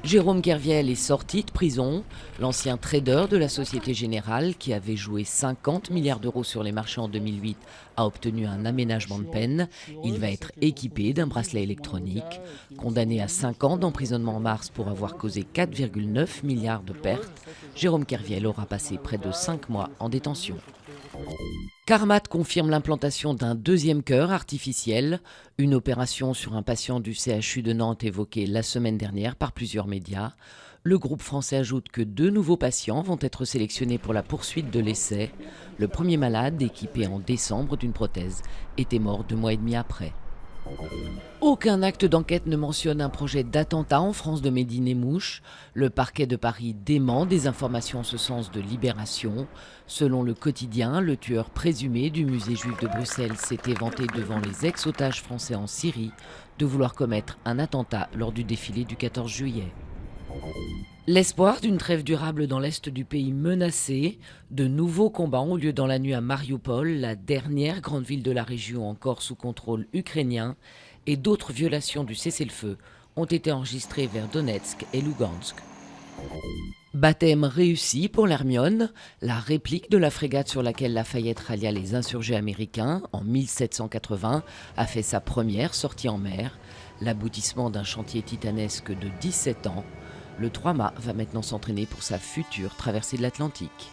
Jérôme Kerviel est sorti de prison. L'ancien trader de la Société Générale, qui avait joué 50 milliards d'euros sur les marchés en 2008, a obtenu un aménagement de peine. Il va être équipé d'un bracelet électronique. Condamné à 5 ans d'emprisonnement en mars pour avoir causé 4,9 milliards de pertes, Jérôme Kerviel aura passé près de 5 mois en détention. Carmat confirme l'implantation d'un deuxième cœur artificiel, une opération sur un patient du CHU de Nantes évoquée la semaine dernière par plusieurs médias. Le groupe français ajoute que 2 nouveaux patients vont être sélectionnés pour la poursuite de l'essai. Le premier malade, équipé en décembre d'une prothèse, était mort 2 mois et demi après. Aucun acte d'enquête ne mentionne un projet d'attentat en France de Mehdi Nemmouche. Le parquet de Paris dément des informations en ce sens de Libération. Selon le quotidien, le tueur présumé du musée juif de Bruxelles s'était vanté devant les ex-otages français en Syrie de vouloir commettre un attentat lors du défilé du 14 juillet. L'espoir d'une trêve durable dans l'est du pays menacé, de nouveaux combats ont lieu dans la nuit à Mariupol, la dernière grande ville de la région encore sous contrôle ukrainien, et d'autres violations du cessez-le-feu ont été enregistrées vers Donetsk et Lugansk. Baptême réussi pour l'Hermione, la réplique de la frégate sur laquelle Lafayette rallia les insurgés américains en 1780 a fait sa première sortie en mer, l'aboutissement d'un chantier titanesque de 17 ans. Le 3-mât va maintenant s'entraîner pour sa future traversée de l'Atlantique.